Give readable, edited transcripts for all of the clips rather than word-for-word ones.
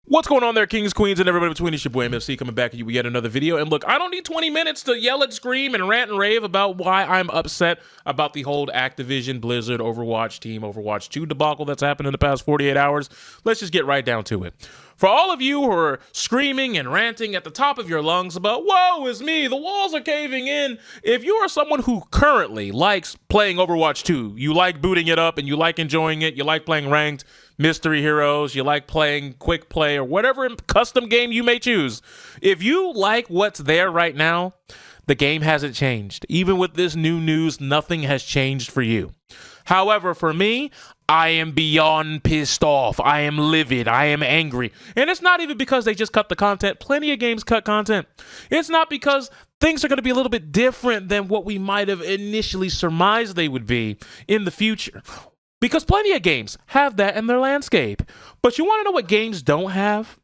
What's going on there, kings, queens, and everybody between? It's your boy MFC coming back at you with yet another video. And look, I don't need 20 minutes to yell and scream and rant and rave about why I'm upset about the whole Activision, Blizzard, Overwatch, Team Overwatch 2 debacle that's happened in the past 48 hours. Let's just get right down to it. For all of you who are screaming and ranting at the top of your lungs about, woe is me, the walls are caving in. If you are someone who currently likes playing Overwatch 2, you like booting it up and you like enjoying it, you like playing ranked, mystery heroes, you like playing quick play or whatever custom game you may choose. If you like what's there right now, the game hasn't changed. Even with this new news, nothing has changed for you. However, for me, I am beyond pissed off. I am livid. I am angry. And it's not even because they just cut the content. Plenty of games cut content. It's not because things are going to be a little bit different than what we might have initially surmised they would be in the future. Because plenty of games have that in their landscape. But you want to know what games don't have?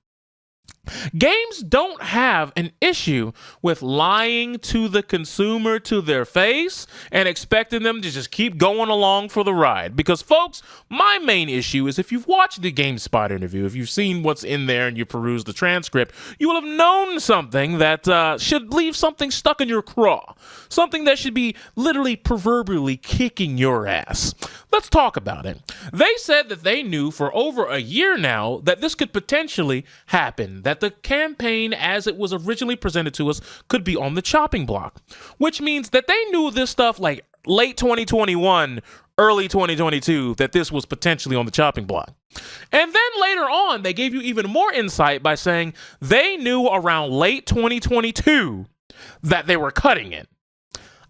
Games don't have an issue with lying to the consumer to their face and expecting them to just keep going along for the ride. Because, folks, my main issue is if you've watched the GameSpot interview, if you've seen what's in there and you peruse the transcript, you will have known something that should leave something stuck in your craw. Something that should be literally proverbially kicking your ass. Let's talk about it. They said that they knew for over a year now that this could potentially happen, that the campaign as it was originally presented to us could be on the chopping block, which means that they knew this stuff like late 2021, early 2022, that this was potentially on the chopping block. And then later on, they gave you even more insight by saying they knew around late 2022 that they were cutting it.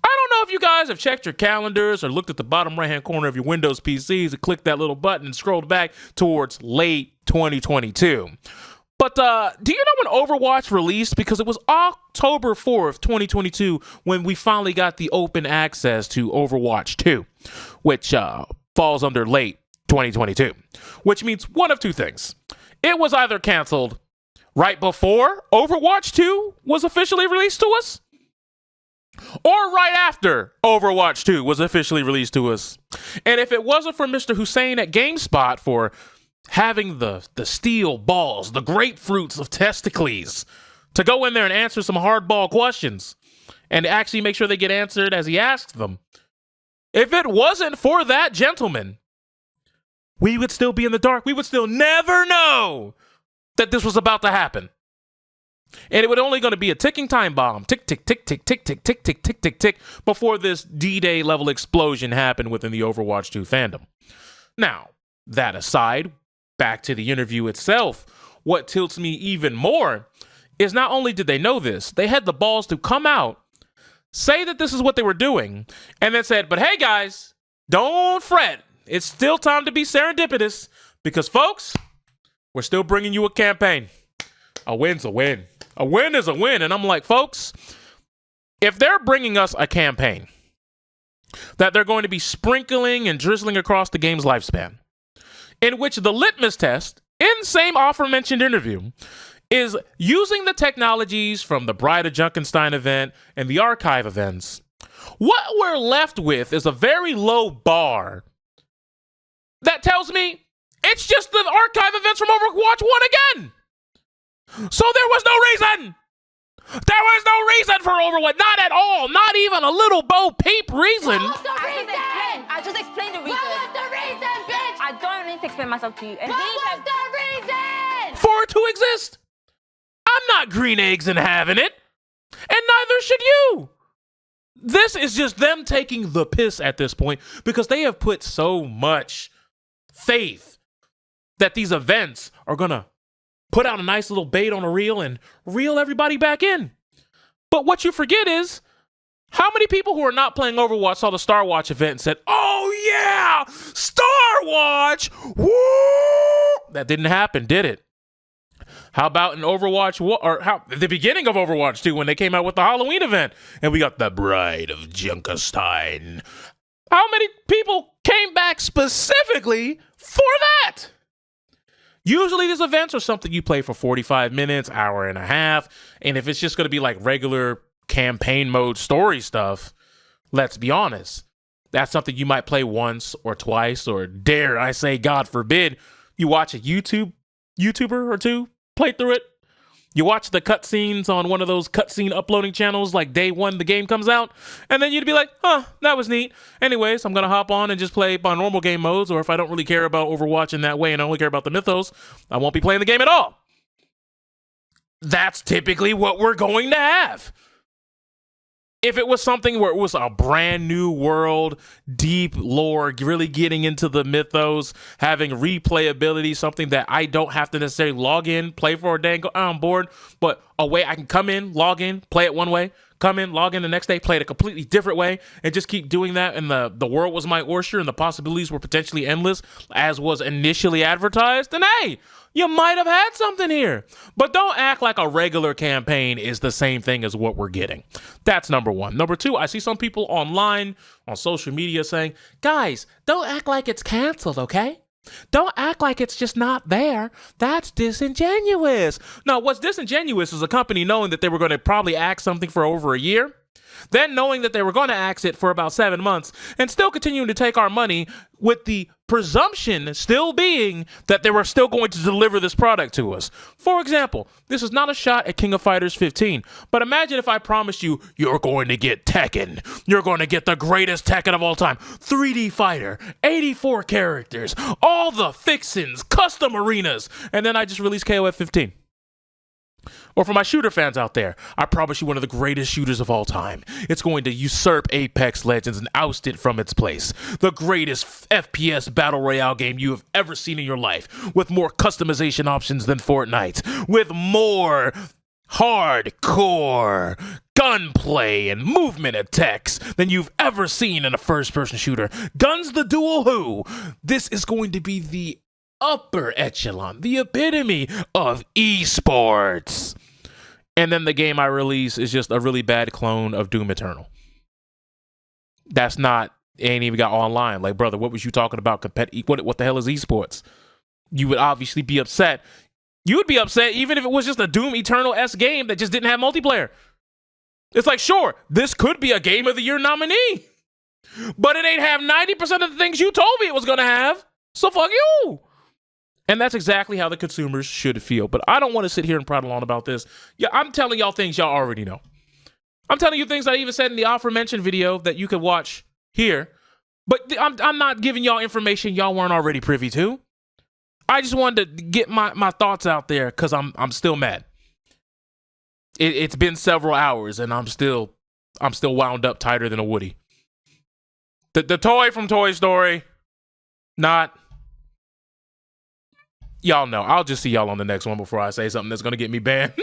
I don't know if you guys have checked your calendars or looked at the bottom right-hand corner of your Windows PCs and clicked that little button and scrolled back towards late 2022. But do you know when Overwatch released? Because it was October 4th, 2022, when we finally got the open access to Overwatch 2, which falls under late 2022, which means one of two things. It was either canceled right before Overwatch 2 was officially released to us, or right after Overwatch 2 was officially released to us. And if it wasn't for Mr. Hussein at GameSpot for having the steel balls, the grapefruits of testicles, to go in there and answer some hardball questions and actually make sure they get answered as he asked them. If it wasn't for that gentleman, we would still be in the dark. We would still never know that this was about to happen. And it would only going to be a ticking time bomb, tick, tick, tick, tick, tick, tick, tick, tick, tick, tick, tick, before this D-Day level explosion happened within the Overwatch 2 fandom. Now, that aside, back to the interview itself, what tilts me even more is not only did they know this, they had the balls to come out, say that this is what they were doing, and then said, but hey guys, don't fret. It's still time to be serendipitous because, folks, we're still bringing you a campaign. A win's a win. A win is a win. And I'm like, folks, if they're bringing us a campaign that they're going to be sprinkling and drizzling across the game's lifespan, in which the litmus test, in the same aforementioned interview, is using the technologies from the Bride of Junkenstein event and the archive events, what we're left with is a very low bar that tells me it's just the archive events from Overwatch 1 again. So there was no reason. There was no reason for Overwatch. Not at all. Not even a little Bo Peep reason. What was the reason? I just explained the reason. What was the reason, bitch? I don't need to explain myself to you. And what was the reason? For it to exist. I'm not green eggs and having it. And neither should you. This is just them taking the piss at this point because they have put so much faith that these events are going to put out a nice little bait on a reel and reel everybody back in. But what you forget is how many people who are not playing Overwatch saw the Star Watch event and said, oh yeah, Star Watch, woo! That didn't happen, did it? How about in Overwatch, or how at the beginning of Overwatch 2 when they came out with the Halloween event and we got the Bride of Junkenstein? How many people came back specifically for that? Usually these events are something you play for 45 minutes, hour and a half. And if it's just going to be like regular campaign mode story stuff, let's be honest, that's something you might play once or twice, or dare I say, God forbid, you watch a YouTuber or two Play through it. You watch the cutscenes on one of those cutscene uploading channels like day one the game comes out, and then you'd be like, huh, that was neat. Anyways, I'm going to hop on and just play my normal game modes, or if I don't really care about Overwatch in that way and I only care about the mythos, I won't be playing the game at all. That's typically what we're going to have. If it was something where it was a brand new world, deep lore, really getting into the mythos, having replayability, something that I don't have to necessarily log in, play for a day and go, I'm bored, but a way I can come in, log in, play it one way, come in, log in the next day, play it a completely different way, and just keep doing that, and the world was my oyster and the possibilities were potentially endless as was initially advertised, then hey, you might have had something here. But don't act like a regular campaign is the same thing as what we're getting. That's number one. Number two, I see some people online, on social media saying, guys, don't act like it's canceled, okay? Don't act like it's just not there. That's disingenuous. Now, what's disingenuous is a company knowing that they were going to probably act something for over a year, then knowing that they were going to axe it for about 7 months and still continuing to take our money with the presumption still being that they were still going to deliver this product to us. For example, this is not a shot at King of Fighters 15, but imagine if I promised you you're going to get Tekken. You're going to get the greatest Tekken of all time. 3D fighter, 84 characters, all the fixins, custom arenas, and then I just released KOF 15. Or for my shooter fans out there, I promise you one of the greatest shooters of all time. It's going to usurp Apex Legends and oust it from its place. The greatest FPS battle royale game you have ever seen in your life, with more customization options than Fortnite, with more hardcore gunplay and movement attacks than you've ever seen in a first-person shooter. Guns the Duel Who. This is going to be the upper echelon, the epitome of esports. And then the game I release is just a really bad clone of Doom Eternal. That's not, ain't even got online. Like, brother, what was you talking about? What the hell is esports? You would obviously be upset. You would be upset even if it was just a Doom Eternal-esque game that just didn't have multiplayer. It's like, sure, this could be a Game of the Year nominee, but it ain't have 90% of the things you told me it was going to have. So fuck you. And that's exactly how the consumers should feel. But I don't want to sit here and prattle on about this. Yeah, I'm telling y'all things y'all already know. I'm telling you things I even said in the aforementioned video that you could watch here. But I'm not giving y'all information y'all weren't already privy to. I just wanted to get my thoughts out there because I'm still mad. It's been several hours and I'm still wound up tighter than a Woody. The toy from Toy Story, not... Y'all know. I'll just see y'all on the next one before I say something that's going to get me banned.